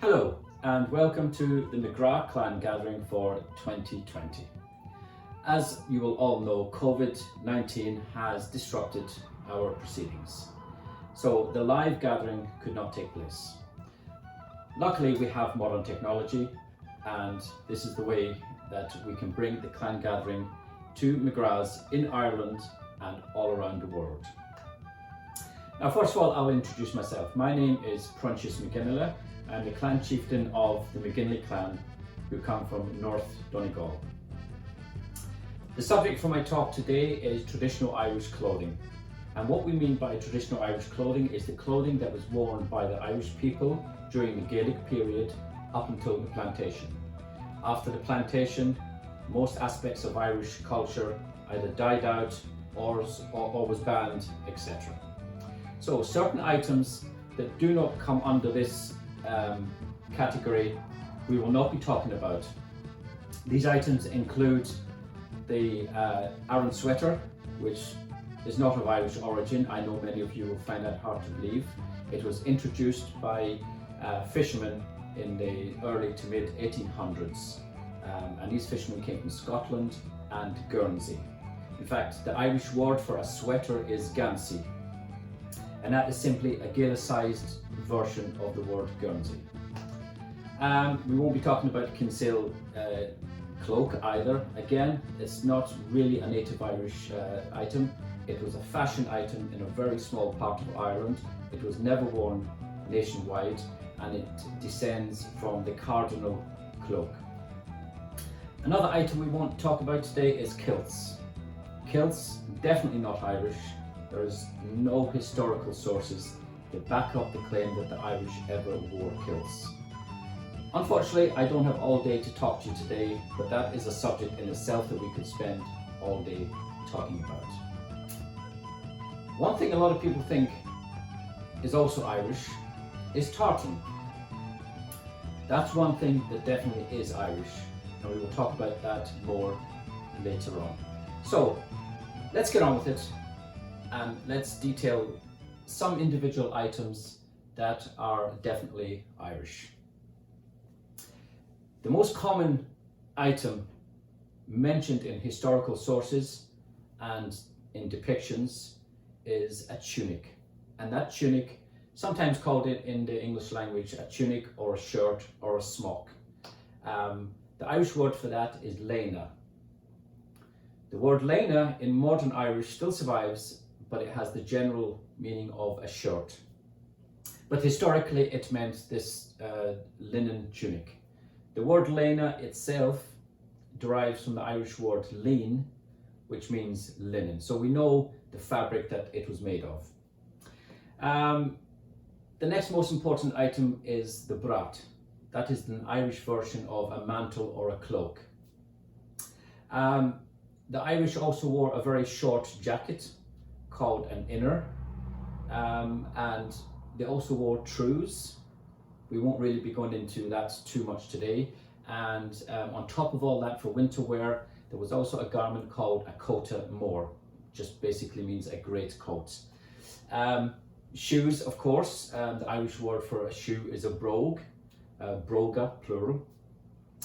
Hello and welcome to the McGrath Clan gathering for 2020. As you will all know, COVID-19 has disrupted our proceedings, so the live gathering could not take place. Luckily we have modern technology, and this is the way that we can bring the clan gathering to McGraths in Ireland and all around the world. Now, first of all, I'll introduce myself. My name is Proinsias Mag Fionnghaile. I'm the clan chieftain of the McGinley Clan, who come from North Donegal. The subject for my talk today is traditional Irish clothing. And what we mean by traditional Irish clothing is the clothing that was worn by the Irish people during the Gaelic period up until the plantation. After the plantation, most aspects of Irish culture either died out or was banned, etc. So certain items that do not come under this category we will not be talking about. These items include the Aran sweater, which is not of Irish origin. I know many of you will find that hard to believe. It was introduced by fishermen in the early to mid 1800s, and these fishermen came from Scotland and Guernsey. In fact, the Irish word for a sweater is Gansey, and that is simply a Gaelicized version of the word Guernsey. We won't be talking about Kinsale cloak either. Again, it's not really a native Irish item. It was a fashion item in a very small part of Ireland. It was never worn nationwide, and it descends from the cardinal cloak. Another item we won't talk about today is kilts. Kilts, definitely not Irish. There is no historical sources that back up the claim that the Irish ever wore kilts. Unfortunately, I don't have all day to talk to you today, but that is a subject in itself that we could spend all day talking about. One thing a lot of people think is also Irish is tartan. That's one thing that definitely is Irish, and we will talk about that more later on. So let's get on with it, and let's detail some individual items that are definitely Irish. The most common item mentioned in historical sources and in depictions is a tunic. And that tunic, sometimes called it in the English language a tunic or a shirt or a smock. The Irish word for that is leina. The word leina in modern Irish still survives, but it has the general meaning of a shirt. But historically it meant this linen tunic. The word leina itself derives from the Irish word lean, which means linen. So we know the fabric that it was made of. The next most important item is the Brat. That is an Irish version of a mantle or a cloak. The Irish also wore a very short jacket called an inner, and they also wore trews. We won't really be going into that too much today. And on top of all that, for winter wear, there was also a garment called a coata mór, just basically means a great coat. Shoes, of course, the Irish word for a shoe is a brogue, broga plural.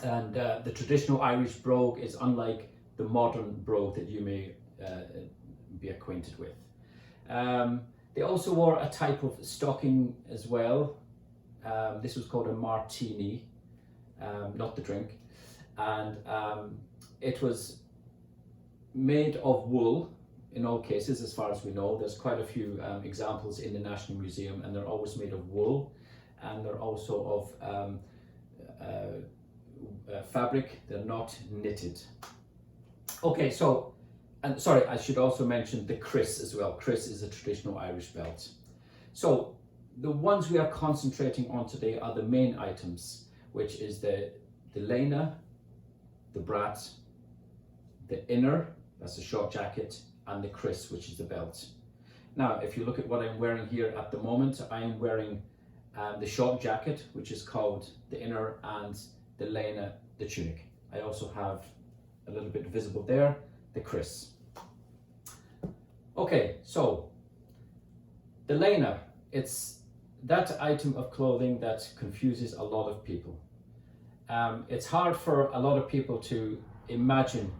And the traditional Irish brogue is unlike the modern brogue that you may be acquainted with. They also wore a type of stocking as well. This was called a martini, not the drink, and it was made of wool in all cases, as far as we know. There's quite a few examples in the National Museum, and they're always made of wool, and they're also of fabric. They're not knitted. Okay, so, and sorry, I should also mention the kris as well. Kris is a traditional Irish belt. So the ones we are concentrating on today are the main items, which is the leina, the Brat, the inner, that's the short jacket, and the kris, which is the belt. Now, if you look at what I'm wearing here at the moment, I am wearing the short jacket, which is called the inner, and the leina, the tunic. I also have a little bit visible there, the kris. Okay, so the leina, it's that item of clothing that confuses a lot of people. It's hard for a lot of people to imagine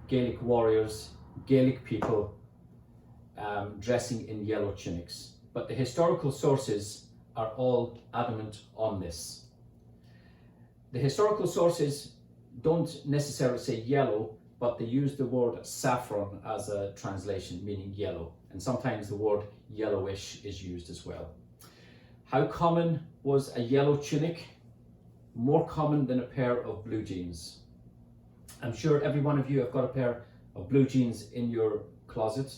Gaelic warriors, Gaelic people dressing in yellow tunics, but the historical sources are all adamant on this. The historical sources don't necessarily say yellow, but they use the word saffron as a translation, meaning yellow, and sometimes the word yellowish is used as well. How common was a yellow tunic? More common than a pair of blue jeans. I'm sure every one of you have got a pair of blue jeans in your closet,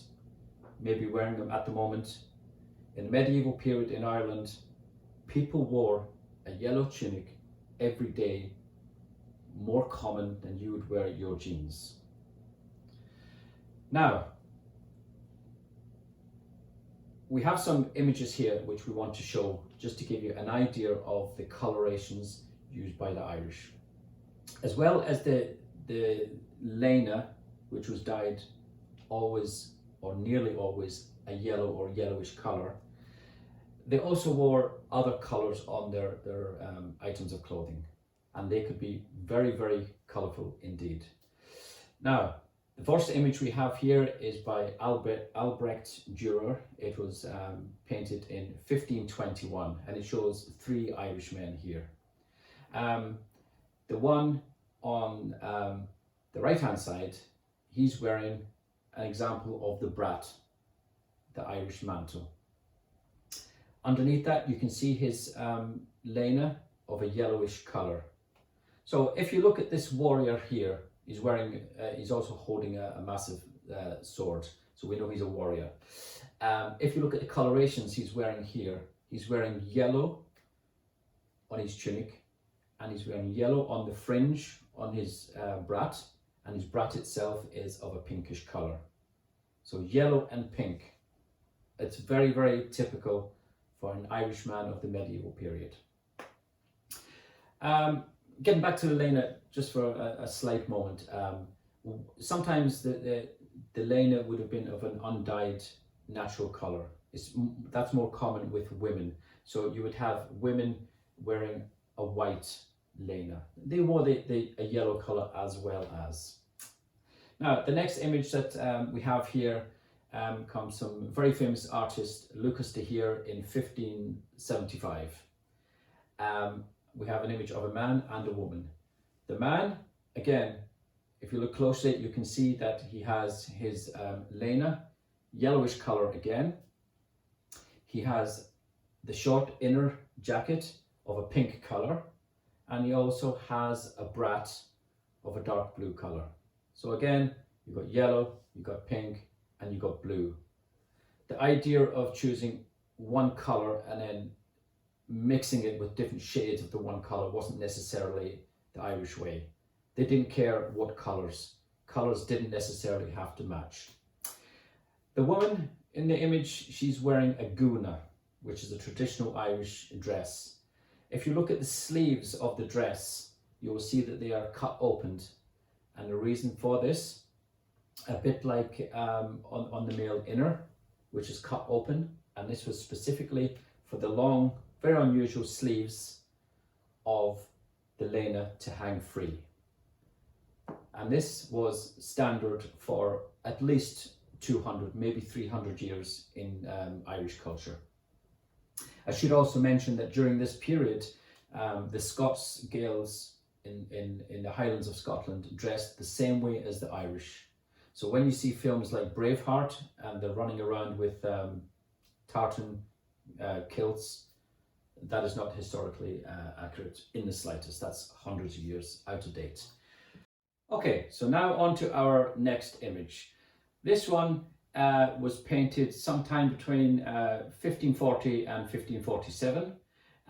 maybe wearing them at the moment. In the medieval period in Ireland, people wore a yellow tunic every day, more common than you would wear your jeans. Now, we have some images here which we want to show just to give you an idea of the colorations used by the Irish, as well as the lena, which was dyed always or nearly always a yellow or yellowish color. They also wore other colors on their items of clothing, and they could be very, very colorful indeed. Now, the first image we have here is by Albrecht Dürer. It was painted in 1521, and it shows 3 Irishmen here. The one on the right hand side, he's wearing an example of the Brat, the Irish mantle. Underneath that you can see his lena of a yellowish colour. So if you look at this warrior here, he's wearing, he's also holding a massive sword, so we know he's a warrior. If you look at the colorations he's wearing here, he's wearing yellow on his tunic, and he's wearing yellow on the fringe on his brat, and his brat itself is of a pinkish colour. So yellow and pink. It's very, very typical for an Irishman of the medieval period. Getting back to the lena just for a slight moment. Sometimes the lena would have been of an undyed natural colour. That's more common with women. So you would have women wearing a white lena. They wore a yellow colour as well as. Now, the next image that we have here comes from very famous artist Lucas Tahir in 1575. We have an image of a man and a woman. The man, again, if you look closely, you can see that he has his lena, yellowish colour again. He has the short inner jacket of a pink colour, and he also has a brat of a dark blue colour. So again, you've got yellow, you've got pink, and you've got blue. The idea of choosing one colour and then mixing it with different shades of the one colour wasn't necessarily the Irish way. They didn't care what colours. Colours didn't necessarily have to match. The woman in the image, she's wearing a guna, which is a traditional Irish dress. If you look at the sleeves of the dress, you will see that they are cut open. And the reason for this, a bit like on the male inner, which is cut open, and this was specifically for the long, very unusual sleeves of the lena to hang free. And this was standard for at least 200, maybe 300 years in Irish culture. I should also mention that during this period, the Scots Gaels in the Highlands of Scotland dressed the same way as the Irish. So when you see films like Braveheart and they're running around with tartan kilts, that is not historically accurate in the slightest. That's hundreds of years out of date. Okay, so now on to our next image. This one was painted sometime between 1540 and 1547.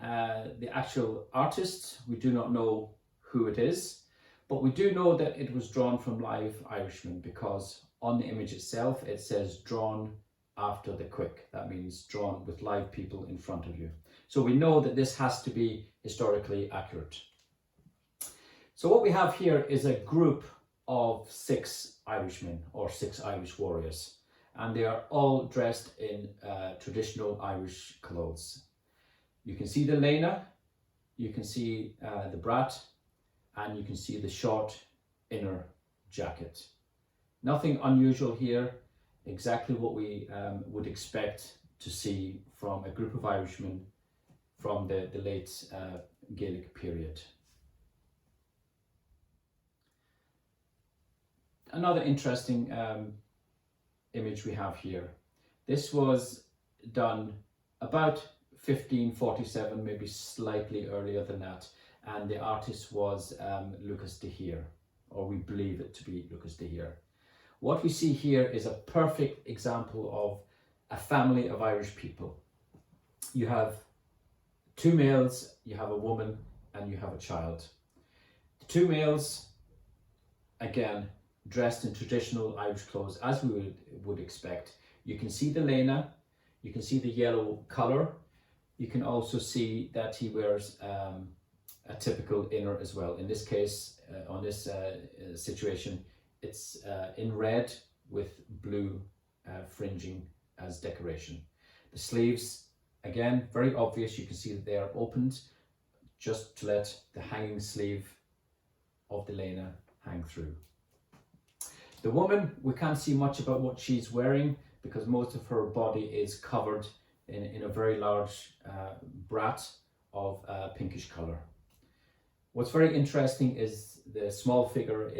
The actual artist, we do not know who it is, but we do know that it was drawn from live Irishmen, because on the image itself it says drawn after the quick. That means drawn with live people in front of you. So we know that this has to be historically accurate. So what we have here is a group of 6 Irishmen, or 6 Irish warriors, and they are all dressed in traditional Irish clothes. You can see the lena, you can see the brat, and you can see the short inner jacket. Nothing unusual here, exactly what we would expect to see from a group of Irishmen from the late Gaelic period. Another interesting image we have here. This was done about 1547, maybe slightly earlier than that, and the artist was Lucas Tahir, or we believe it to be Lucas Tahir. What we see here is a perfect example of a family of Irish people. You have two males, you have a woman, and you have a child. The two males, again, dressed in traditional Irish clothes as we would expect. You can see the lena, you can see the yellow colour, you can also see that he wears a typical inner as well. In this case, on this situation, it's in red with blue fringing as decoration. The sleeves, again, very obvious, you can see that they are opened just to let the hanging sleeve of the lena hang through. The woman, we can't see much about what she's wearing because most of her body is covered in a very large brat of pinkish colour. What's very interesting is the small figure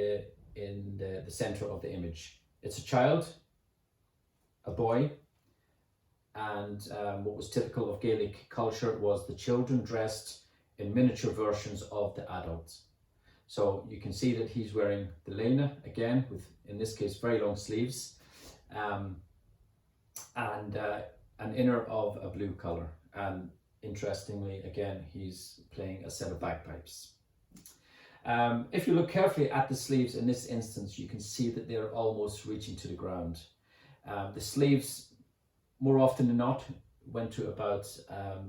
in the centre of the image. It's a child, a boy, and what was typical of Gaelic culture was the children dressed in miniature versions of the adults. So you can see that he's wearing the lena, again, with, in this case, very long sleeves, and an inner of a blue colour. And interestingly, again, he's playing a set of bagpipes. If you look carefully at the sleeves in this instance, you can see that they're almost reaching to the ground. The sleeves, more often than not, went to about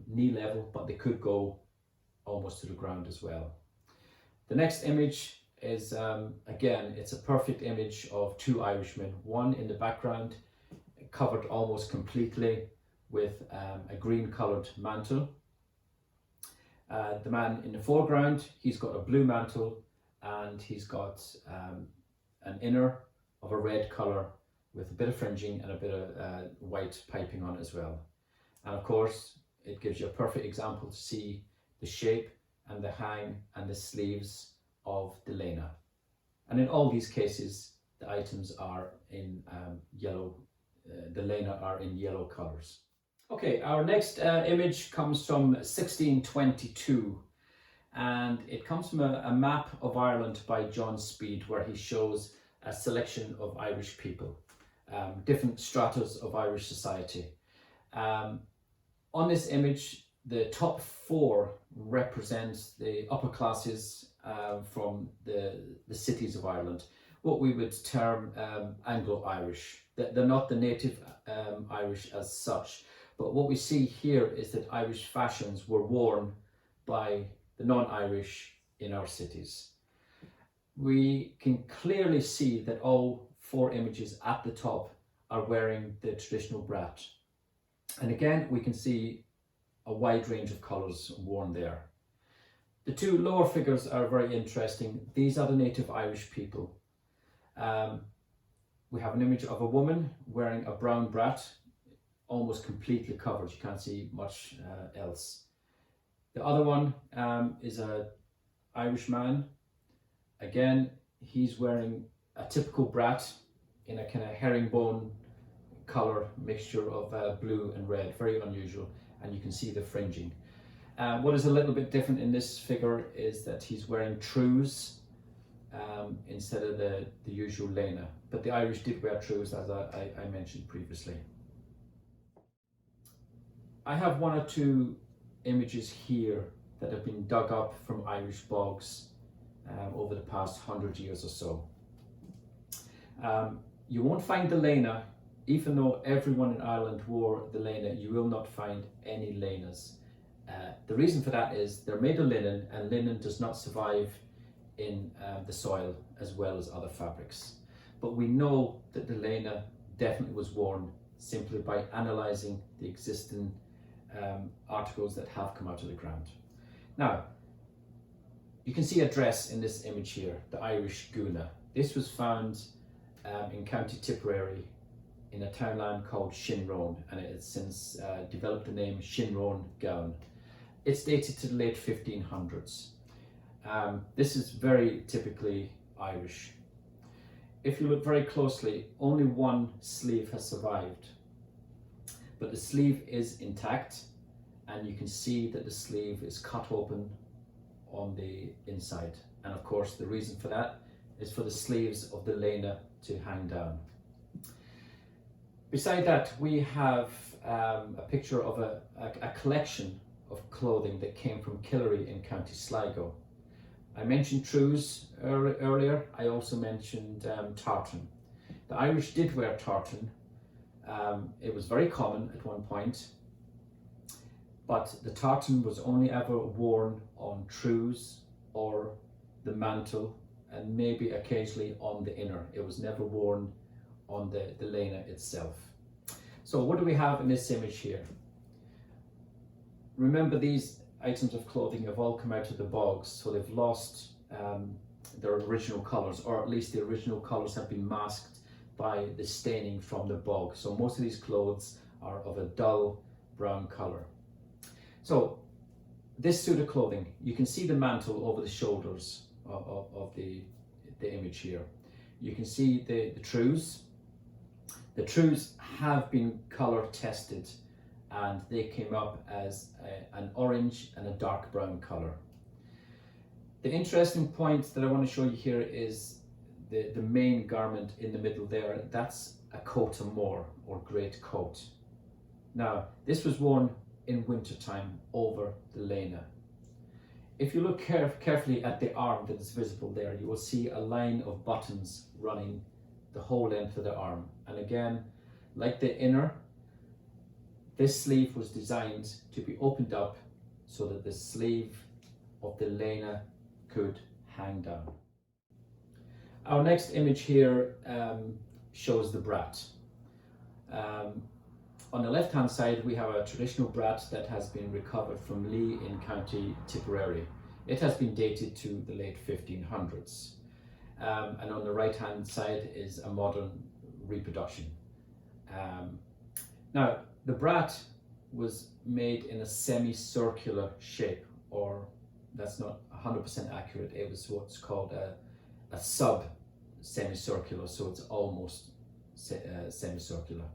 knee level, but they could go almost to the ground as well. The next image is, again, it's a perfect image of two Irishmen, one in the background covered almost completely with a green coloured mantle. The man in the foreground, he's got a blue mantle and he's got an inner of a red colour with a bit of fringing and a bit of white piping on it as well. And of course, it gives you a perfect example to see the shape and the hang and the sleeves of the lena. And in all these cases, the items are in yellow, the lena are in yellow colours. Okay, our next image comes from 1622, and it comes from a map of Ireland by John Speed, where he shows a selection of Irish people, different stratas of Irish society. On this image, the top four represent the upper classes from the cities of Ireland, what we would term Anglo-Irish. They're not the native Irish as such, but what we see here is that Irish fashions were worn by the non-Irish in our cities. We can clearly see that all four images at the top are wearing the traditional brat. And again, we can see a wide range of colours worn there. The two lower figures are very interesting. These are the native Irish people. We have an image of a woman wearing a brown brat, almost completely covered. You can't see much else. The other one is an Irishman. Again, he's wearing a typical brat in a kind of herringbone colour mixture of blue and red, very unusual, and you can see the fringing. What is a little bit different in this figure is that he's wearing trews instead of the usual lena, but the Irish did wear trews, as I mentioned previously. I have one or two images here that have been dug up from Irish bogs over the past 100 years or so. You won't find the lena, even though everyone in Ireland wore the lena, you will not find any lenas. The reason for that is they're made of linen, and linen does not survive in the soil as well as other fabrics. But we know that the lena definitely was worn simply by analysing the existing articles that have come out of the ground. Now, you can see a dress in this image here, the Irish Guna. This was found in County Tipperary in a townland called Shinrone, and it has since developed the name Shinrone gown. It's dated to the late 1500s. This is very typically Irish. If you look very closely, only one sleeve has survived, but the sleeve is intact, and you can see that the sleeve is cut open on the inside. And of course, the reason for that is for the sleeves of the lena to hang down. Beside that, we have a picture of a collection of clothing that came from Killary in County Sligo. I mentioned trews earlier. I also mentioned tartan. The Irish did wear tartan. It was very common at one point, but the tartan was only ever worn on trews or the mantle, and maybe occasionally on the inner. It was never worn on the lena itself. So what do we have in this image here? Remember, these items of clothing have all come out of the bogs, so they've lost their original colours, or at least the original colours have been masked by the staining from the bog. So most of these clothes are of a dull brown colour. So this suit of clothing, you can see the mantle over the shoulders of the image here. You can see the trews. The trews have been colour tested, and they came up as an orange and a dark brown colour. The interesting point that I want to show you here is the main garment in the middle there. That's a coat of maor, or great coat. Now, this was worn in winter time over the lena. If you look carefully at the arm that is visible there, you will see a line of buttons running the whole length of the arm. And again, like the inner, this sleeve was designed to be opened up so that the sleeve of the lena could hang down. Our next image here shows the Brat. On the left hand side, we have a traditional Brat that has been recovered from Lee in County Tipperary. It has been dated to the late 1500s. And on the right hand side is a modern reproduction. Now, the Brat was made in a semicircular shape, or that's not 100% accurate. It was what's called a sub-semicircular, so it's almost semicircular.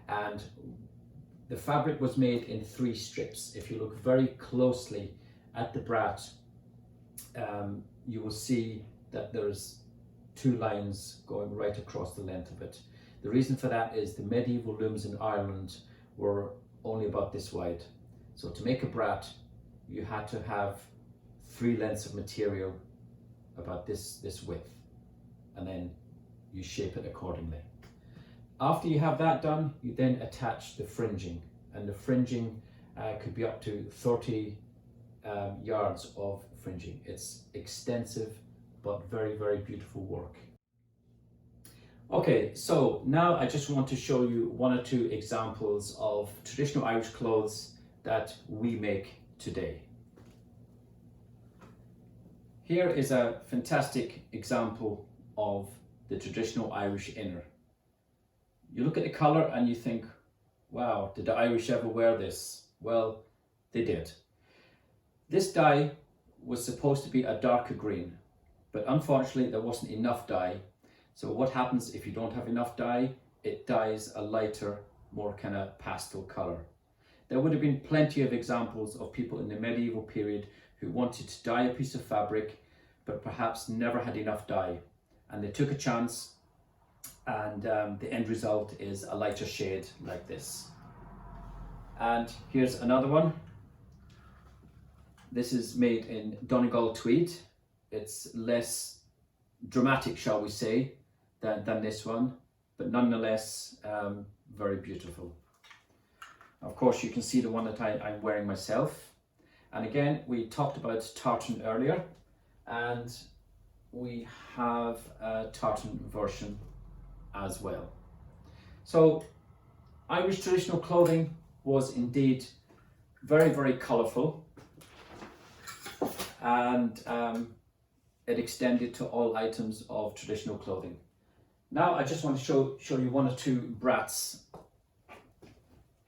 And the fabric was made in 3 strips. If you look very closely at the Brat, you will see that there's 2 lines going right across the length of it. The reason for that is the medieval looms in Ireland were only about this wide. So to make a Brat, you had to have 3 lengths of material about this width, and then you shape it accordingly. After you have that done, you then attach the fringing, and the fringing could be up to 30 yards of fringing. It's extensive but very, very beautiful work. Okay, so now I just want to show you 1 or 2 examples of traditional Irish clothes that we make today. Here is a fantastic example of the traditional Irish inner. You look at the colour and you think, wow, did the Irish ever wear this? Well, they did. This dye was supposed to be a darker green, but unfortunately there wasn't enough dye. So what happens if you don't have enough dye? It dyes a lighter, more kind of pastel colour. There would have been plenty of examples of people in the medieval period who wanted to dye a piece of fabric, but perhaps never had enough dye. And they took a chance, and the end result is a lighter shade like this. And here's another one. This is made in Donegal tweed. It's less dramatic, shall we say, than this one, but nonetheless very beautiful. Of course, you can see the one that I'm wearing myself. And again, we talked about tartan earlier, and we have a tartan version as well. So Irish traditional clothing was indeed very, very colourful, and it extended to all items of traditional clothing. Now I just want to show you one or two brats.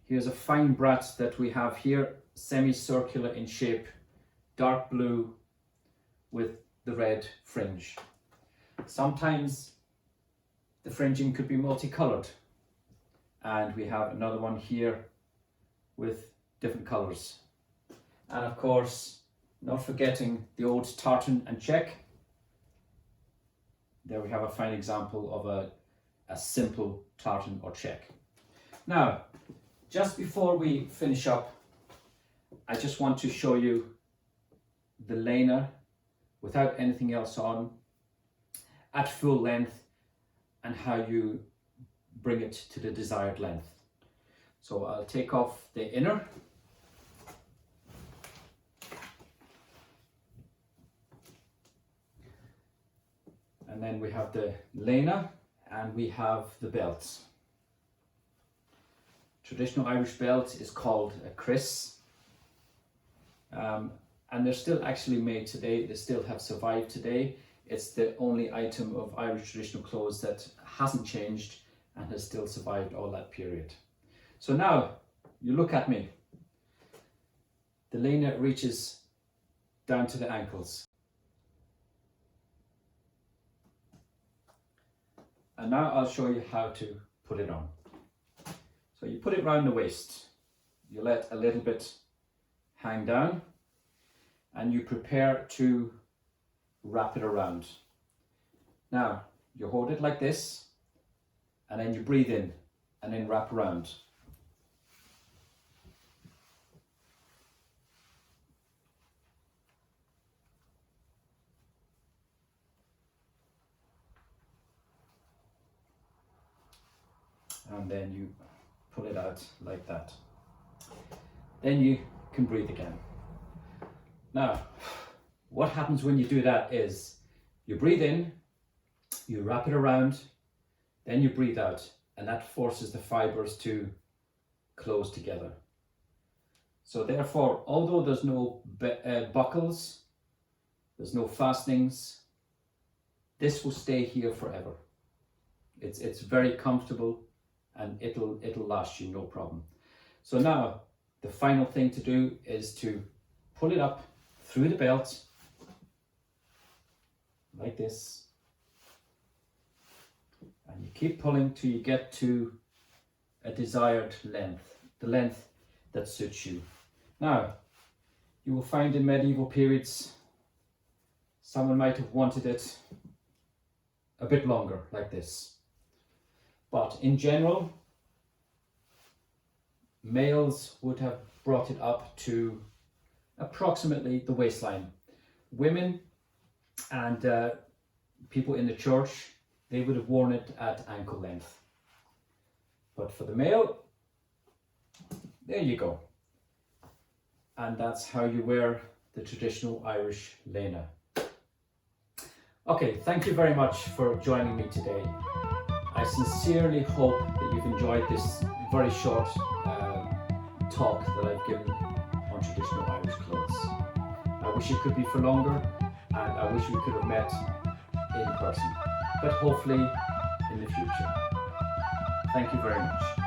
Here's a fine brat that we have here, semicircular in shape, dark blue with the red fringe. Sometimes the fringing could be multicolored, and we have another one here with different colors. And of course, not forgetting the old tartan and check. There we have a fine example of a simple tartan or check. Now, just before we finish up, I just want to show you the lena without anything else on, at full length, and how you bring it to the desired length. So I'll take off the inner. And then we have the lena, and we have the belts. Traditional Irish belt is called a kris, and they're still actually made today. They still have survived today. It's the only item of Irish traditional clothes that hasn't changed and has still survived all that period. So now you look at me. The lena reaches down to the ankles. And now I'll show you how to put it on. So you put it round the waist. You let a little bit hang down, and you prepare to wrap it around. Now you hold it like this, and then you breathe in and then wrap around. And then you pull it out like that. Then you can breathe again. Now, what happens when you do that is you breathe in, you wrap it around, then you breathe out, and that forces the fibers to close together. So therefore, although there's no buckles, there's no fastenings, this will stay here forever. It's very comfortable, and it'll last you no problem. So now the final thing to do is to pull it up through the belt like this, and you keep pulling till you get to a desired length, the length that suits you. Now, you will find in medieval periods someone might have wanted it a bit longer like this. But in general, males would have brought it up to approximately the waistline. Women and people in the church, they would have worn it at ankle length. But for the male, there you go. And that's how you wear the traditional Irish lena. Okay, thank you very much for joining me today. I sincerely hope that you've enjoyed this very short talk that I've given on traditional Irish clothes. I wish it could be for longer, and I wish we could have met in person, but hopefully in the future. Thank you very much.